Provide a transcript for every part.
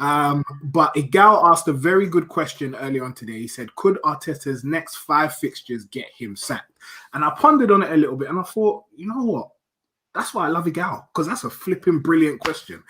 But Egal asked a very good question earlier on today. He said, could Arteta's next 5 fixtures get him sacked? And I pondered on it a little bit and I thought, you know what? That's why I love Egal, because that's a flipping brilliant question.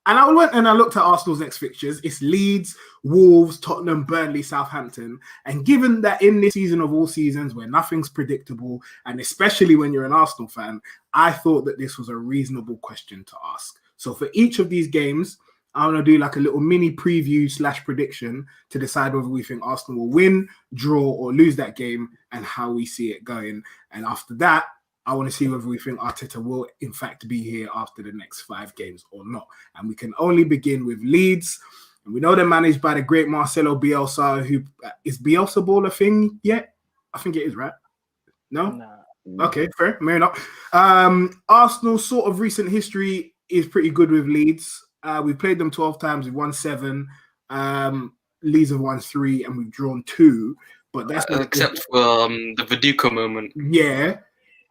And I went and I looked at Arsenal's next fixtures. It's Leeds, Wolves, Tottenham, Burnley, Southampton. And given that in this season of all seasons where nothing's predictable, and especially when you're an Arsenal fan, I thought that this was a reasonable question to ask. So for each of these games, I want to do like a little mini preview / prediction to decide whether we think Arsenal will win, draw, or lose that game and how we see it going. And after that, I want to see whether we think Arteta will, in fact, be here after the next 5 games or not. And we can only begin with Leeds. And we know they're managed by the great Marcelo Bielsa, who is Bielsa ball a thing yet? I think it is, right? No? Okay, fair. Fair enough. Arsenal's sort of recent history is pretty good with Leeds. We've played them 12 times. We've won 7. Leeds have won 3 and we've drawn 2. But that's except for the Viduka moment. Yeah.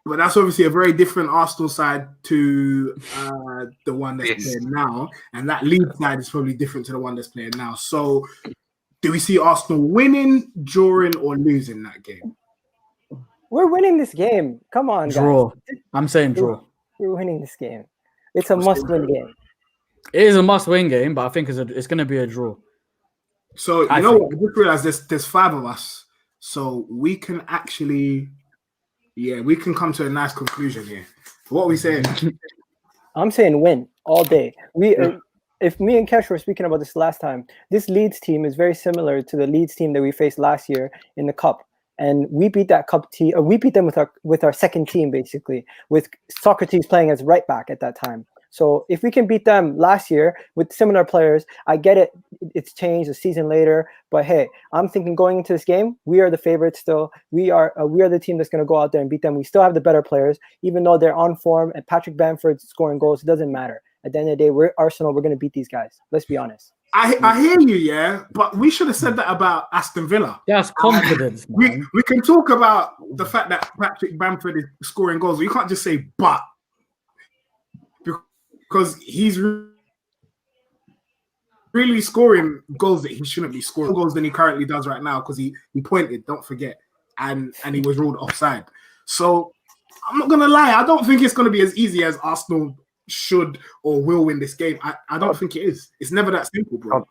But that's obviously a very different Arsenal side to the one that's playing now. And that Leeds side is probably different to the one that's playing now. So do we see Arsenal winning, drawing, or losing that game? We're winning this game. Come on, guys. Draw. I'm saying draw. We're winning this game. It's a must-win game. It is a must-win game, but I think it's going to be a draw. So, you know what? I just realized there's 5 of us. So we can actually... Yeah, we can come to a nice conclusion here. What are we saying? I'm saying win all day. If me and Kesh were speaking about this last time, this Leeds team is very similar to the Leeds team that we faced last year in the Cup. And we beat that Cup team. We beat them with our second team, basically, with Socrates playing as right back at that time. So if we can beat them last year with similar players, I get it. It's changed a season later, but hey, I'm thinking going into this game, we are the favorites still. We are the team that's going to go out there and beat them. We still have the better players, even though they're on form and Patrick Bamford's scoring goals. It doesn't matter. At the end of the day, we're Arsenal. We're going to beat these guys. Let's be honest. I hear you, yeah, but we should have said that about Aston Villa. That's confidence, man. We can talk about the fact that Patrick Bamford is scoring goals. You can't just say but. Because he's really scoring goals that he shouldn't be scoring, goals than he currently does right now because he pointed, don't forget, and he was ruled offside. So I'm not going to lie. I don't think it's going to be as easy as Arsenal should or will win this game. I don't think it is. It's never that simple, bro.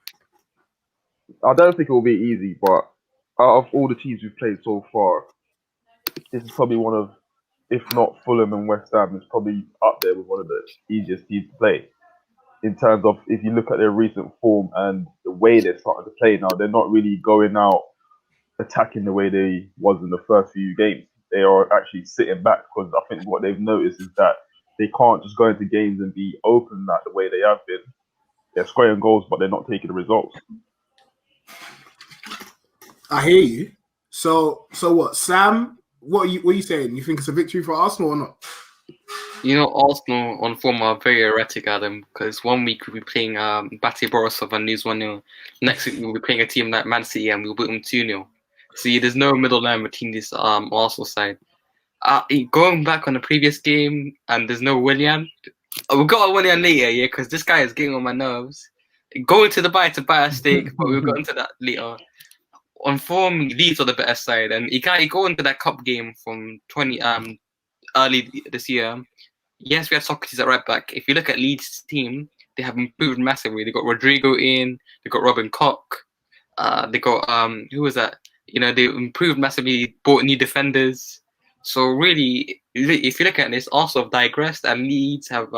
I don't think it will be easy, but out of all the teams we've played so far, this is probably one of, if not Fulham and West Ham, is probably up there with one of the easiest teams to play. In terms of, if you look at their recent form and the way they're starting to play now, they're not really going out attacking the way they was in the first few games. They are actually sitting back because I think what they've noticed is that they can't just go into games and be open like the way they have been. They're scoring goals, but they're not taking the results. I hear you. So what, Sam? What are you saying? You think it's a victory for Arsenal or not? You know, Arsenal on form are very erratic, Adam, because 1 week we'll be playing Bate Borisov and lose 1-0. Next week we'll be playing a team like Man City and we'll beat them 2-0. See, there's no middle line between this Arsenal side. Going back on the previous game, and there's no Willian. We'll go on Willian later, yeah, because this guy is getting on my nerves. Going to the buy to buy a steak, but we'll go into that later. On form, Leeds are the better side, and you can't go into that cup game from early this year. Yes, we have Socrates at right back. If you look at Leeds' team, they have improved massively. They got Rodrigo in, they got Robin Koch, they got who was that? You know, they improved massively, bought new defenders. So really, if you look at this, also have digressed, and Leeds have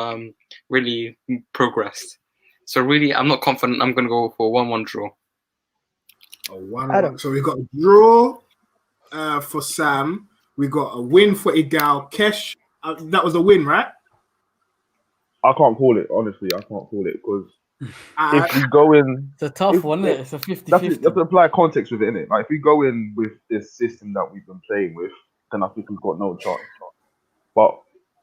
really progressed. So really, I'm not confident. I'm going to go for 1-1 draw. So we got a draw for Sam. We got a win for Egal. Kesh, that was a win, right? I can't call it, honestly. I can't call it because if you go in... It's a tough one, isn't it? It's a 50-50. You have to apply context with it, innit? Like, if we go in with this system that we've been playing with, then I think we've got no chance. But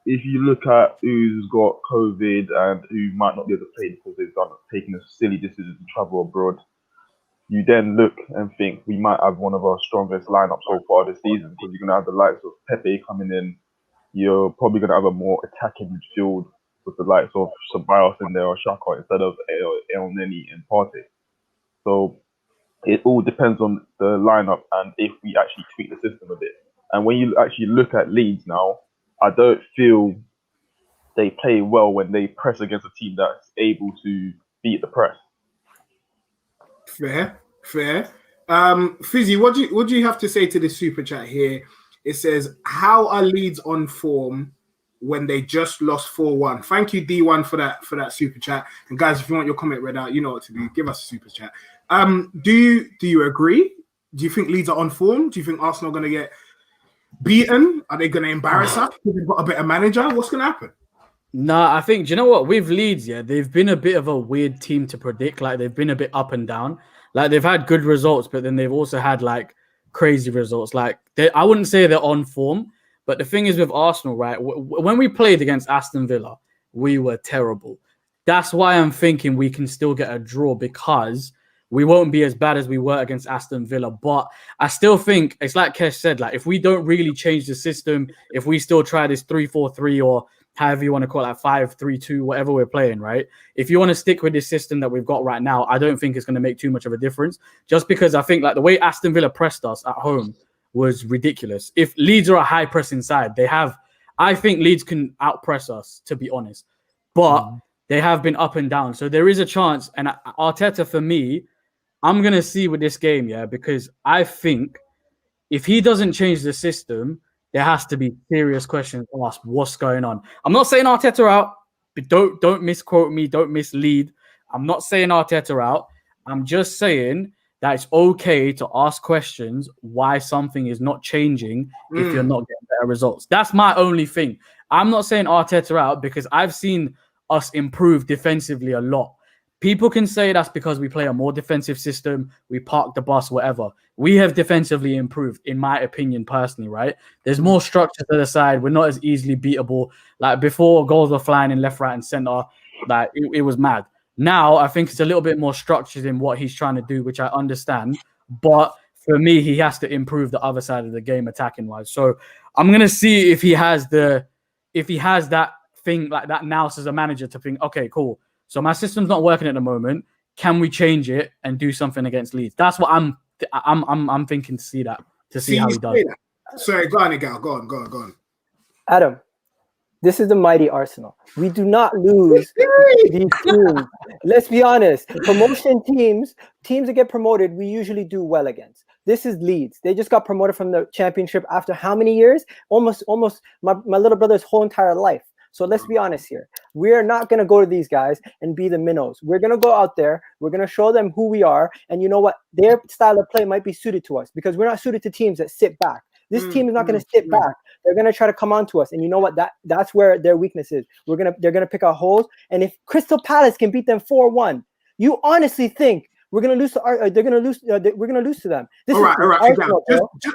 if you look at who's got COVID and who might not be able to play because they've taken a silly decision to travel abroad, you then look and think we might have one of our strongest lineups so far this season because you're going to have the likes of Pepe coming in. You're probably going to have a more attacking midfield with the likes of Szoboszlai in there or Xhaka instead of El Neni and Partey. So it all depends on the lineup and if we actually tweak the system a bit. And when you actually look at Leeds now, I don't feel they play well when they press against a team that's able to beat the press. Fair. Fizzy, what do you have to say to this super chat here? It says, how are Leeds on form when they just lost 4-1? Thank you, D1, for that super chat. And guys, if you want your comment read out, you know what to do. Give us a super chat. Do you agree? Do you think Leeds are on form? Do you think Arsenal are going to get beaten? Are they going to embarrass us? Have they got a better manager? What's going to happen? Nah, I think, do you know what? With Leeds, yeah, they've been a bit of a weird team to predict. Like, they've been a bit up and down. Like, they've had good results, but then they've also had, like, crazy results. Like, I wouldn't say they're on form, but the thing is with Arsenal, right? When we played against Aston Villa, we were terrible. That's why I'm thinking we can still get a draw, because we won't be as bad as we were against Aston Villa. But I still think, it's like Kesh said, like, if we don't really change the system, if we still try this 3-4-3 or however you want to call it, 5-3-2, whatever we're playing, right? If you want to stick with this system that we've got right now, I don't think it's going to make too much of a difference. Just because I think, like, the way Aston Villa pressed us at home was ridiculous. If Leeds are a high pressing side, I think Leeds can outpress us, to be honest. But they have been up and down. So there is a chance. And Arteta, for me, I'm going to see with this game, yeah, because I think if he doesn't change the system, there has to be serious questions asked. What's going on? I'm not saying Arteta out, but don't misquote me. Don't mislead. I'm not saying Arteta out. I'm just saying that it's okay to ask questions why something is not changing if you're not getting better results. That's my only thing. I'm not saying Arteta out because I've seen us improve defensively a lot. People can say that's because we play a more defensive system, we park the bus, whatever. We have defensively improved, in my opinion, personally, right? There's more structure to the side. We're not as easily beatable. Like, before, goals were flying in left, right, and center. Like, it was mad. Now, I think it's a little bit more structured in what he's trying to do, which I understand. But for me, he has to improve the other side of the game attacking-wise. So I'm going to see if he has that thing like that now as a manager to think, okay, cool. So my system's not working at the moment. Can we change it and do something against Leeds? That's what I'm thinking to see how he does. Sorry, go on, Egal. Go on. Adam, this is the mighty Arsenal. We do not lose these teams. Let's be honest. Promotion teams that get promoted, we usually do well against. This is Leeds. They just got promoted from the championship after how many years? Almost my little brother's whole entire life. So let's be honest here. We're not going to go to these guys and be the minnows. We're going to go out there. We're going to show them who we are. And you know what? Their style of play might be suited to us because we're not suited to teams that sit back. This team is not going to sit back. They're going to try to come on to us. And you know what? That's where their weakness is. They're going to pick out holes. And if Crystal Palace can beat them 4-1, you honestly think we're going to lose to we're going to lose to them. All right.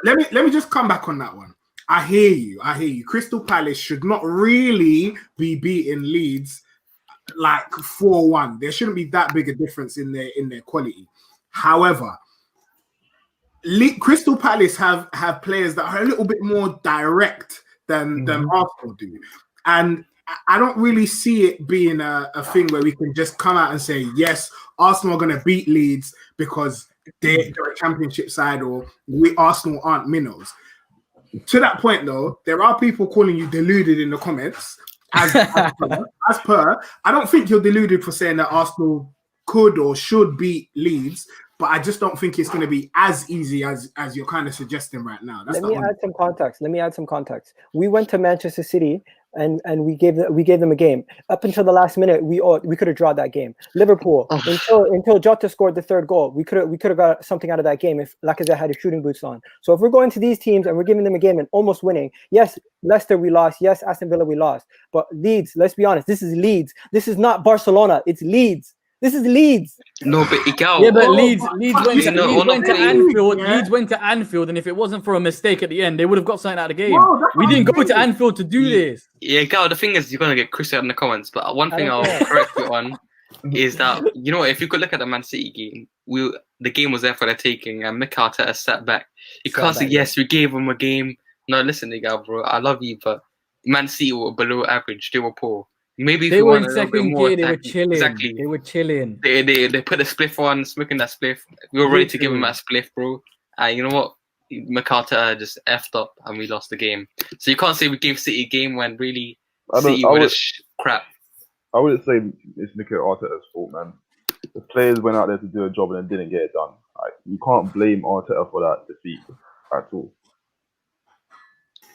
Let me just come back on that one. I hear you. Crystal Palace should not really be beating Leeds like 4-1. There shouldn't be that big a difference in their quality. However, Crystal Palace have players that are a little bit more direct than Arsenal do. And I don't really see it being a thing where we can just come out and say, yes, Arsenal are going to beat Leeds because they're a championship side or Arsenal aren't minnows. To that point, though, there are people calling you deluded in the comments. As per, I don't think you're deluded for saying that Arsenal could or should beat Leeds, but I just don't think it's going to be as easy as you're kind of suggesting right now. Let me add some context. We went to Manchester City and we gave them a game. Up until the last minute, we could have drawn that game. Liverpool, until Jota scored the third goal, we could have got something out of that game if Lacazette had his shooting boots on. So if we're going to these teams and we're giving them a game and almost winning, yes, Leicester we lost, yes, Aston Villa we lost, but Leeds, let's be honest, this is Leeds. This is not Barcelona, it's Leeds. This is Leeds. No, but Egal. Yeah, but Leeds went to Anfield. Leeds went to Anfield, and if it wasn't for a mistake at the end, they would have got something out of the game. We didn't go to Anfield to do this. Yeah, Egal, the thing is, you're going to get Chris out in the comments, but one thing I'll correct you on is that, you know, if you could look at the Man City game, the game was there for the taking, and Mikel Arteta sat back. You can't say, yes, we gave him a game. No, listen, Egal, bro, I love you, but Man City were below average. They were poor. Maybe if They we were want in a little bit second more gear. They were attacking. chilling. Exactly. They were chilling. They put a spliff on, smoking that spliff. We were ready to give him that spliff, bro. And you know what? McArthur just effed up and we lost the game. So you can't say we gave City a game when really City were just crap. I wouldn't say it's Mikel Arteta's fault, man. The players went out there to do a job and then didn't get it done. Like, you can't blame Arteta for that defeat at all.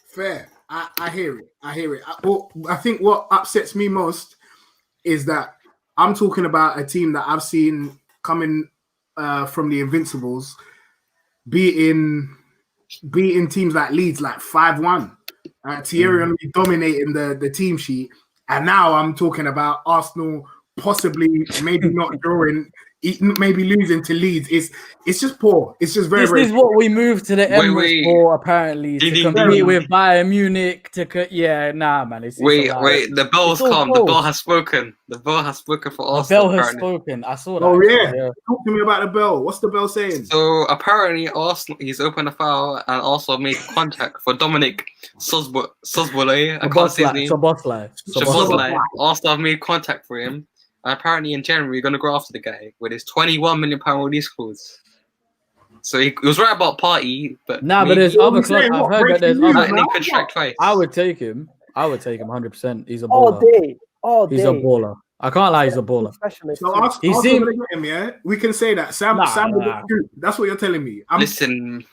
Fair. I hear it. I think what upsets me most is that I'm talking about a team that I've seen coming from the Invincibles beating teams like Leeds like 5-1. Thierry Henry dominating the team sheet. And now I'm talking about Arsenal possibly maybe not drawing, maybe losing to Leeds. It's just poor. It's just very, This is what we moved to the Emirates for, apparently, to compete with Bayern Munich. Nah, man. It's wait. The bell's calm. The bell has spoken. The bell has spoken for Arsenal. The bell has spoken. I saw that. Oh, yeah. Talk to me about the bell. What's the bell saying? So apparently Arsenal, he's opened a file and also made contact for Dominic Szoboszlai. I can't say his name. Szoboszlai. Arsenal have made contact for him. And apparently in January, we're going to go after the guy with his £21 million release clause. So he was right about Party, but but there's other clubs. I've heard that there's other. Contract twice. I would take him 100%. He's a baller. All day. He's a baller. I can't lie, he's a baller. So he seemed him, yeah. We can say that Sam will do. That's what you're telling me. Listen.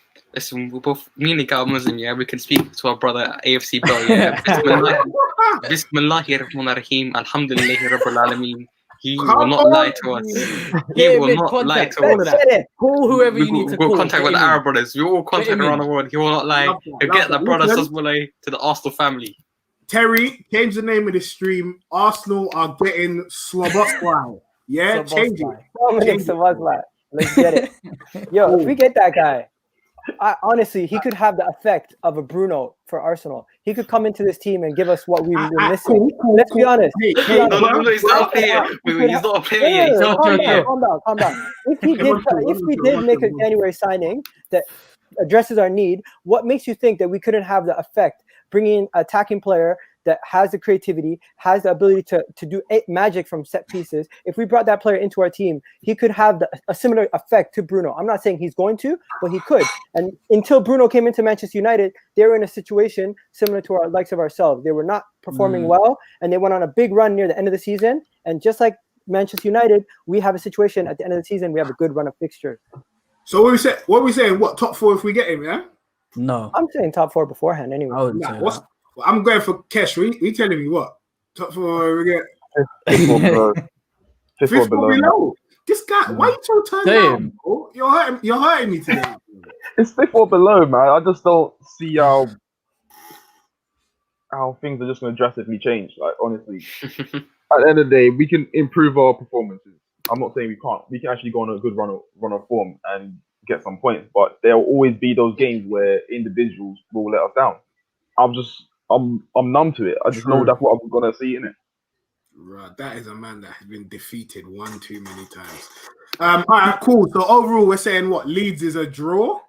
We're both me and Egal Muslim, yeah. We can speak to our brother AFC Bell, yeah. Bismillahirrahmanirrahim. Alhamdulillahi Rabbil Alameen. He will not lie to us. He will not lie to us. Call whoever you need to call. We'll contact with the Arab brothers. We all contact around the world. He will not lie. He'll get the brother Szoboszlai to the Arsenal family. Terry, change the name of the stream. Arsenal are getting Szoboszlai. Yeah, change it. Szoboszlai. Let's get it. Yo, if we get that guy, honestly, he could have the effect of a Bruno for Arsenal. He could come into this team and give us what we were missing. Let's be honest. No, he's not a player. He's not a player. Calm down. If we did make a January signing that addresses our need, what makes you think that we couldn't have the effect? Bringing in an attacking player that has the creativity, has the ability to do magic from set pieces. If we brought that player into our team, he could have a similar effect to Bruno. I'm not saying he's going to, but he could. And until Bruno came into Manchester United, they were in a situation similar to our likes of ourselves. They were not performing well, and they went on a big run near the end of the season. And just like Manchester United, we have a situation at the end of the season, we have a good run of fixtures. So what we saying? What, top 4 if we get him, yeah? No. I'm saying top 4 beforehand anyway. I wouldn't say that. I'm going for Kesh. We telling me what? Top 4 we get. Fifth or below. This guy, why you so turned down? Bro? You're hurting me today. It's 5th or below, man. I just don't see how things are just going to drastically change. Like, honestly, at the end of the day, we can improve our performances. I'm not saying we can't. We can actually go on a good run of form and get some points, but there will always be those games where individuals will let us down. I'm numb to it. I just know that's what I'm gonna see in it. Right, that is a man that has been defeated one too many times. All right, cool. So overall, we're saying what? Leeds is a draw.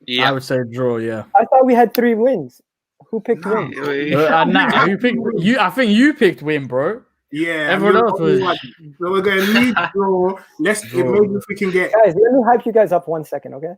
Yeah, I would say draw. Yeah. I thought we had 3 wins. Who picked win? Who picked you? I think you picked win, bro. Yeah, everyone else was. So we're going to lead draw. Let's maybe if we can get. Guys, let me hype you guys up 1 second, okay?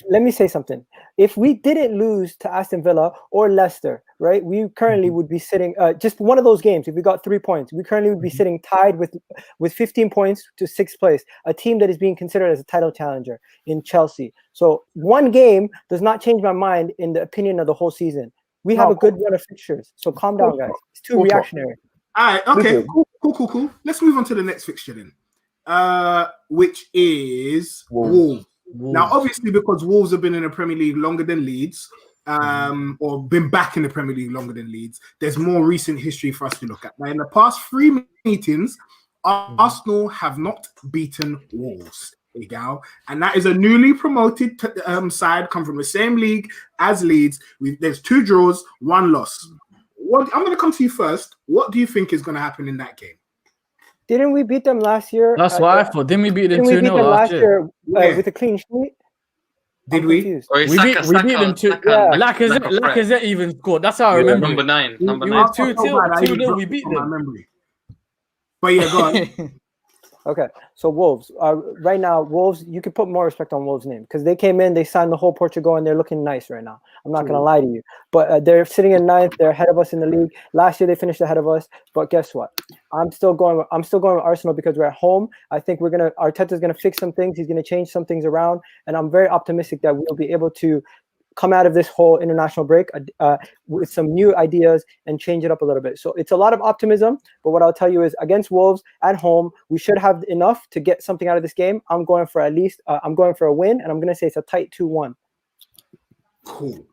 Let me say something. If we didn't lose to Aston Villa or Leicester, right, we currently would be sitting just one of those games. If we got 3 points, we currently would be sitting tied with 15 points to 6th place, a team that is being considered as a title challenger in Chelsea. So one game does not change my mind in the opinion of the whole season. We have a good run of fixtures. So calm down, guys. It's too reactionary. All right, okay, cool. Let's move on to the next fixture then, which is Wolves. Now, obviously, because Wolves have been in the Premier League longer than Leeds, or been back in the Premier League longer than Leeds, there's more recent history for us to look at. Now, in the past 3 meetings, Arsenal have not beaten Wolves. Egal, and that is a newly promoted side, come from the same league as Leeds. There's 2 draws, 1 loss. I'm going to come to you first. What do you think is going to happen in that game? Didn't we beat them last year? That's what I thought. Didn't we beat them 2-0 last year? With a clean sheet? Did I'm we? confused. Or We beat them two. Yeah. Lacazette even scored. That's how I Yeah. remember. Number it. 9. It Number was 9. I felt so bad, I even 2-0. dropped We it beat from my them. memory. But yeah, go on. Okay, so Wolves. Right now, Wolves. You could put more respect on Wolves' name because they came in, they signed the whole Portugal, and they're looking nice right now. I'm not gonna lie to you, but they're sitting in 9th. They're ahead of us in the league. Last year they finished ahead of us, but guess what? I'm still going with Arsenal because we're at home. I think Arteta's gonna fix some things. He's gonna change some things around, and I'm very optimistic that we'll be able to come out of this whole international break with some new ideas and change it up a little bit. So it's a lot of optimism, but what I'll tell you is against Wolves at home, we should have enough to get something out of this game. I'm going for a win, and I'm going to say it's a tight 2-1. Cool.